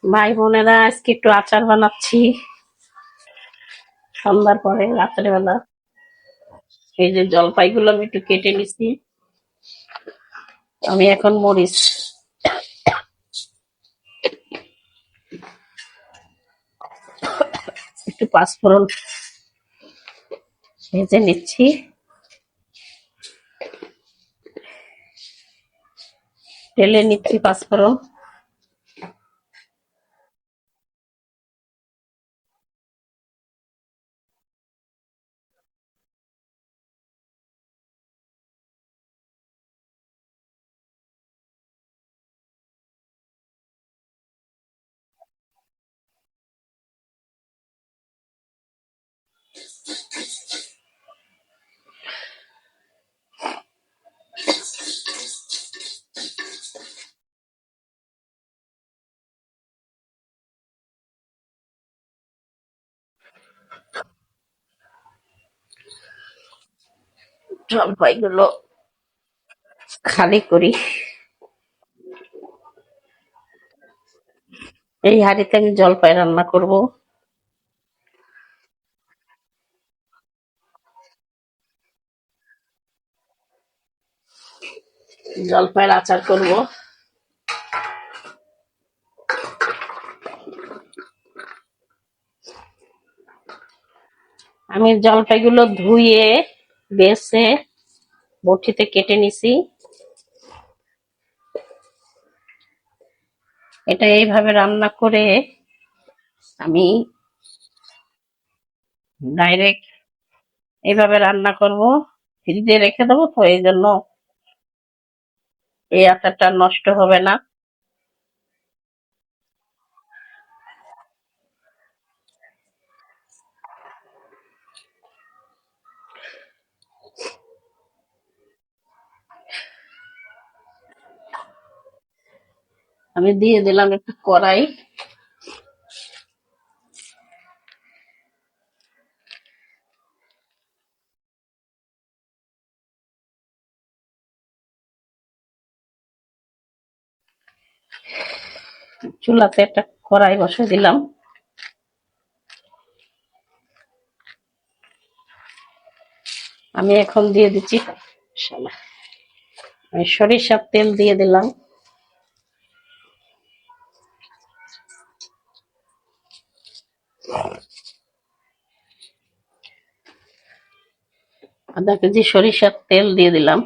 ভাই বোনেরা আজকে একটু আচার বানাচ্ছি সন্ধ্যার পরে রাত্রে বেলা। এই যে জলপাইগুলো আমি একটু কেটে নিছি। আমি এখন মরিচ একটু পাঁচফোড়ন ভেজে নিচ্ছি। তেলে নিচ্ছি পাঁচফোড়ন। জলপাইগুলো খালি করি। এই হাঁড়িতে আমি জলপাই রান্না করব। জলপাইয়ের আচার করব। আমি জলপাইগুলো ধুয়ে বেছে বটিতে কেটে নিছি। এটা এইভাবে রান্না করে আমি ডাইরেক্ট এইভাবে রান্না করব, ফ্রিজে রেখে দেবো, তো এই জন্য এই আচারটা নষ্ট হবে না। আমি দিয়ে দিলাম একটু কড়াই। চুলাতে একটা কড়াই বসে দিলাম। আমি এখন দিয়ে দিচ্ছি সরিষার তেল দিয়ে দিলাম। আধা কেজি সরিষার তেল দিয়ে দিলাম।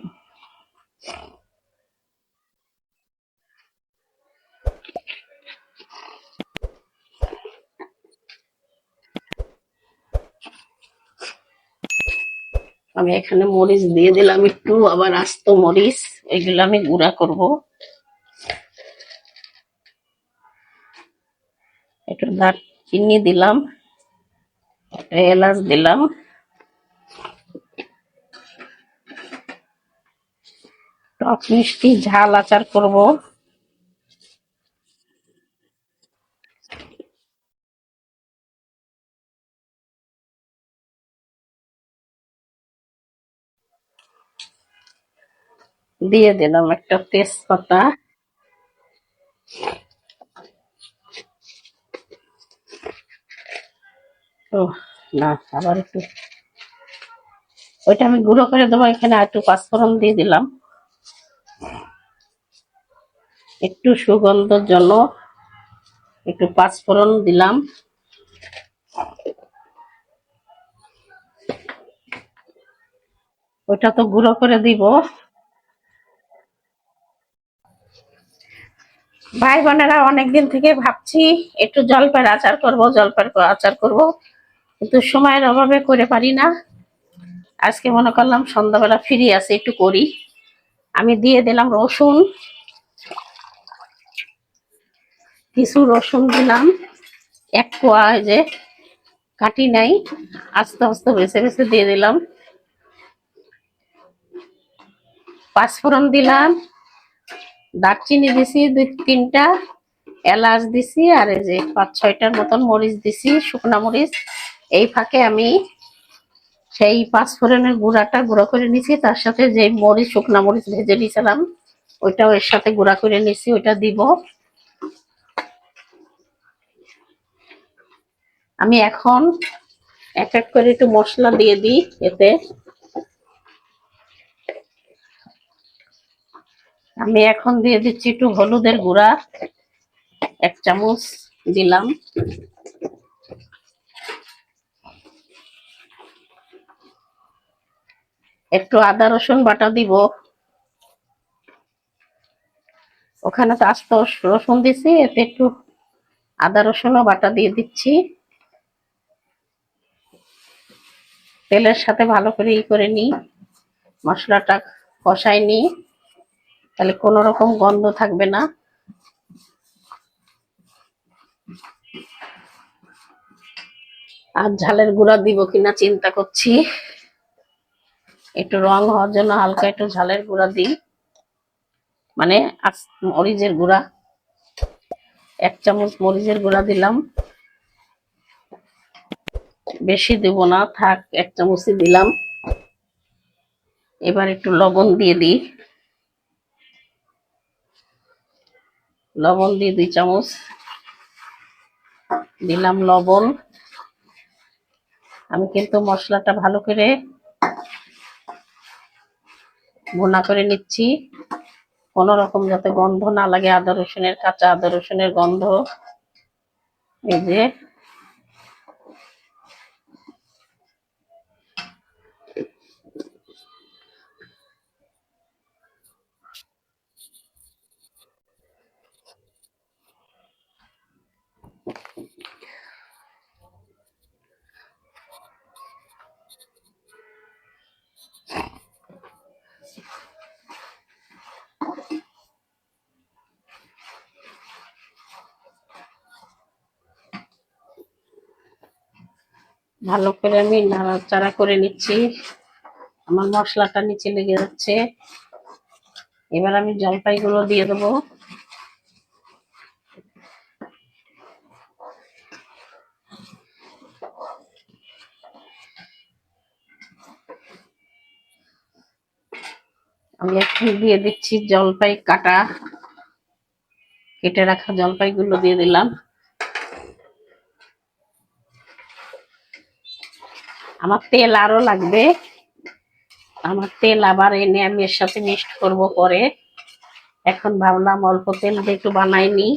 আমি এখানে মরিচ দিয়ে দিলাম একটু, আবার আস্ত মরিচ, এগুলো আমি গুঁড়া করব। একটু দারচিনি দিলাম, একটা এলাচ দিলাম। টক মিষ্টি ঝাল আচার করব। দিয়ে দিলাম একটা তেজপাতা। ও না, আবার একটু, ওইটা আমি গুঁড়ো করে দেবো। এখানে একটু পাঁচফোড়ন দিয়ে দিলাম একটু সুগন্ধের জন্য। একটু পাঁচফোড়ন দিলাম। ওইটা তো গুঁড়ো করে দিব। ভাই বোনেরা অনেকদিন থেকে ভাবছি একটু জলপাইয়ের আচার করব, জলপাইয়ের আচার করব, কিন্তু সময়ের অভাবে করে পারি না। আজকে মনে করলাম সন্ধ্যাবেলা ফ্রি আছে, একটু করি। আমি দিয়ে দিলাম রসুন, কিছু রসুন দিলাম, এক কোয়া, যে কাটি নাই, আস্তে আস্তে বেছে বেছে দিয়ে দিলাম। পাঁচফোড়ন দিলাম, দারচিনি দিছি দুই তিনটা, এলাচ দিছি, আর এই যে পাঁচ ছয়টার মতন মরিচ দিছি, শুকনা মরিচ। এই ফাঁকে আমি সেই পাঁচফোড়নের গুঁড়াটা গুঁড়া করে নিছি, তার সাথে যে মরিচ, শুকনা মরিচ ভেজে নিয়েছিলাম ওইটাও এর সাথে গুঁড়া করে নিছি, ওইটা দিব। আমি এখন এক এক করে একটু মশলা দিয়ে দিই। এতে আমি এখন দিয়ে দিচ্ছি একটু হলুদের গুঁড়া, 1 চামচ দিলাম। একটু আদা রসুন বাটা দিব। ওখানে তো আস্ত রসুন দিছি, এতে একটু আদা রসুনও বাটা দিয়ে দিচ্ছি। তেলের সাথে ভালো করে করে নিই, মশলাটা কষাই নিই, তাহলে কোনো রকম গন্ধ থাকবে না। আর ঝালের গুঁড়া দিব কিনা চিন্তা করছি, একটু রং হওয়ার জন্য হালকা একটু ঝালের গুঁড়া দিই, মানে মরিচের গুঁড়া 1 চামচ মরিচের গুঁড়া দিলাম। বেশি দেব না, থাক 1 চামচই দিলাম। এবার একটু লবণ দিয়ে দিই, লবণ দিয়ে 2 চামচ দিলাম লবণ। আমি কিন্তু মশলাটা ভালো করে ভুনা করে নিচ্ছি, কোন রকম যাতে গন্ধ না লাগে, আদা রসুনের, কাঁচা আদা রসুনের গন্ধ। এই যে ভালো করে আমি নাড়াচাড়া করে নিচ্ছি, আমার মশলাটা নিচে লেগে যাচ্ছে। এবার আমি জলপাইগুলো দিয়ে দেবো। আমি এখন দিয়ে দিচ্ছি জলপাই কাটা, কেটে রাখা জলপাইগুলো দিয়ে দিলাম। আমার তেল আরো লাগবে, আমার তেল আবার এনে আমি এর সাথে মিক্সড করব পরে। এখন ভাবলাম অল্প তেল দিয়ে একটু বানাই নি।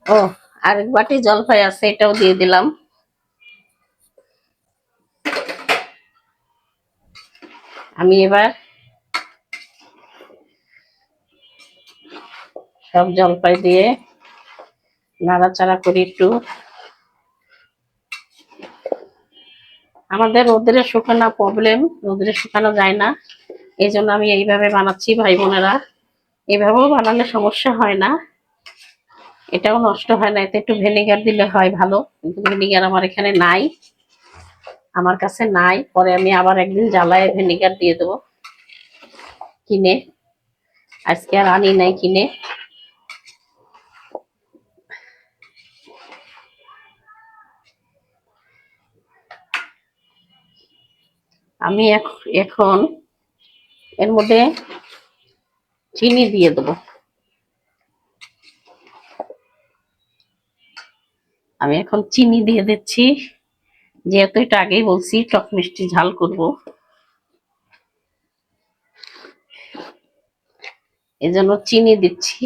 ও, আরেক বাটি জলপাই আছে, এটাও দিয়ে দিলাম। আমি এবার সব জলপাই দিয়ে নাড়াচাড়া করি একটু। আমাদের রোদ্রে শুকানো প্রবলেম, রোদ্রে শুকানো যায় না, এই জন্য আমি এইভাবে বানাচ্ছি ভাই বোনেরা। এইভাবেও বানালে সমস্যা হয় না, এটাও নষ্ট হয় না। এতে একটু ভিনেগার দিলে হয় ভালো, কিন্তু ভিনেগার আমার এখানে নাই, আমার কাছে নাই। পরে আমি আবার একদিন জ্বালায় ভিনেগার দিয়ে দেবো কিনে, আজকে আর আনি নাই কিনে। আমি এখন এর মধ্যে চিনি দিয়ে দেবো। আমি এখন চিনি দিয়ে দিচ্ছি, যেহেতু এটা আগেই বলছি টক মিষ্টি ঝাল করব, এজন্য চিনি দিচ্ছি।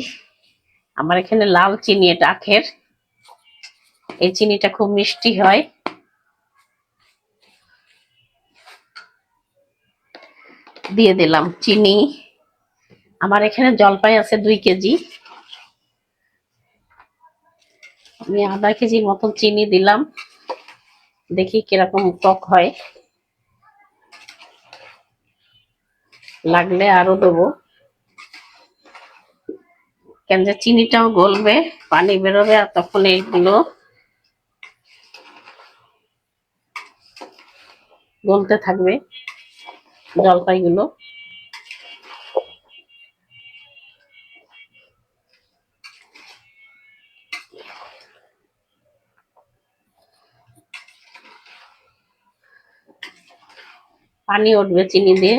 আমার এখানে লাল চিনি, এটা আখের, এই চিনিটা খুব মিষ্টি হয়। দিয়ে দিলাম চিনি। আমার এখানে জলপাই আছে 2 কেজি, আমি আধা কেজির মতন চিনি দিলাম, দেখি কিরকম টক হয়, লাগলে আরো দেবো। কেন যে চিনিটাও গলবে, পানি বেরোবে, আর তখন এইগুলো গলতে থাকবে জলপাইগুলো। পানি উঠবে চিনি দিয়ে।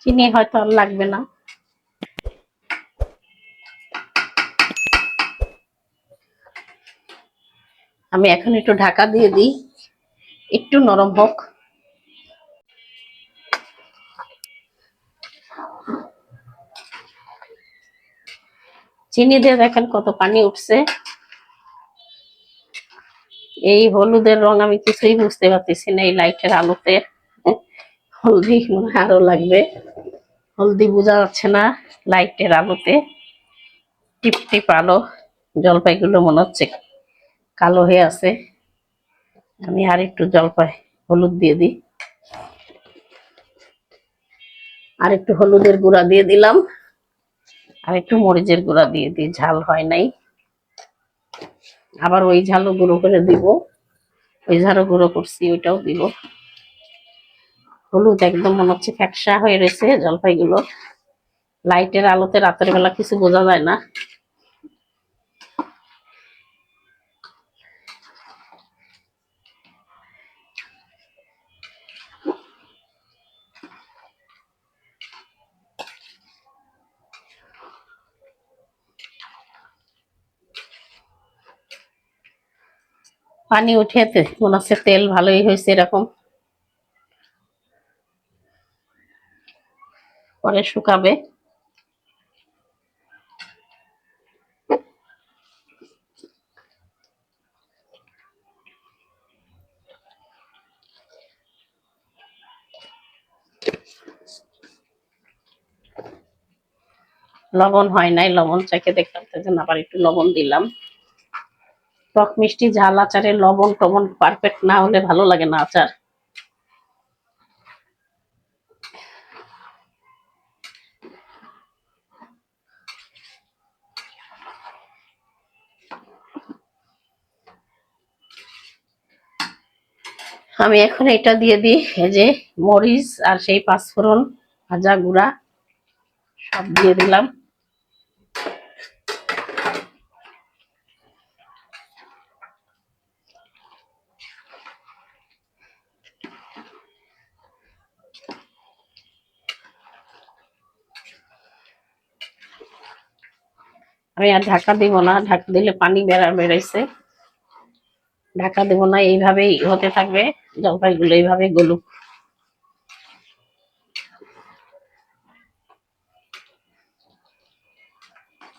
চিনি হয়তো আর লাগবে না। আমি এখন একটু ঢাকা দিয়ে দিই, একটু নরম হোক। চিনি দিয়ে দেখেন কত পানি উঠছে। এই হলুদের রং আমি কিছুই বুঝতে পারতেছি না এই লাইটের আলোতে। হলদি মনে হয় আরো লাগবে, হলদি বোঝা যাচ্ছে না লাইটের আলোতে। টিপ টিপ আলো, জলপাইগুলো মনে হচ্ছে কালো হয়ে আছে। আমি আর একটু জলপাই হলুদ দিয়ে দিই, আর একটু হলুদের গুঁড়া দিয়ে দিলাম, আর একটু মরিচের গুঁড়া দিয়ে দিই, ঝাল হয় নাই। আবার ওই ঝালও গুঁড়ো করে দিব, ওই ঝালও গুঁড়ো করছি ওইটাও দিব। হলুদ একদম মনে হচ্ছে ফ্যাকসা হয়ে রয়েছে জলপাইগুলো। লাইটের আলোতে রাতের বেলা কিছু বোঝা যায় না। পানি উঠে মনে হচ্ছে তেল ভালোই হয়েছে এরকম। পরে শুকাবে। লবণ হয় নাই, লবণ চাইকে দেখলাম তো আবার একটু লবণ দিলাম। টক মিষ্টি ঝাল আচারে লবণ টবণ পারফেক্ট না হলে ভালো লাগে না আচার। আমি এখন এটা দিয়ে দিই, এই যে মরিচ আর সেই পাঁচফোড়ন ভাজা গুঁড়া সব দিয়ে দিলাম। আমি আর ঢাকা দিব না, ঢাকা দিলে পানি বেরাইছে। ঢাকা দেব না, এইভাবেই হতে থাকবে। জলপাইগুলো এইভাবে গলুক,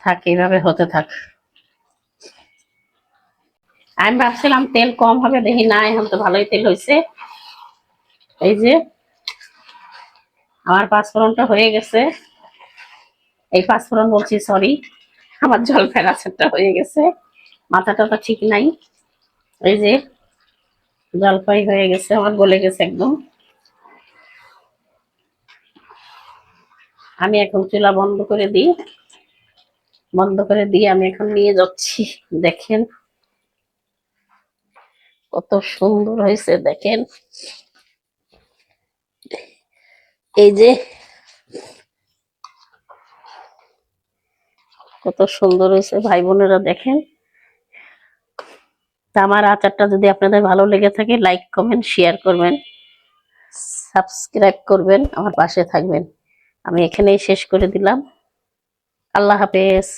থাক এইভাবে হতে থাক। আমি ভাবছিলাম তেল কম হবে, দেখি না এখন তো ভালোই তেল হয়েছে। এই যে আমার পাঁচফোড়নটা হয়ে গেছে, এই পাঁচফোড়ন বলছি সরি, আমার জলপাইয়ের আচারটা হয়ে গেছে। মাথাটা তো ঠিক নাই। এই যে জলপাই হয়ে গেছে আমার, গলে গেছে একদম। আমি এখন চুলা বন্ধ করে দিই, বন্ধ করে দিয়ে আমি এখন নিয়ে যাচ্ছি। দেখেন কত সুন্দর হয়েছে, দেখেন এই যে কত সুন্দর হয়েছে ভাই বোনেরা, দেখেন। তা আমার আচারটা যদি আপনাদের ভালো লেগে থাকে, লাইক কমেন্ট শেয়ার করবেন, সাবস্ক্রাইব করবেন, আমার পাশে থাকবেন। আমি এখানেই শেষ করে দিলাম। আল্লাহ হাফেজ।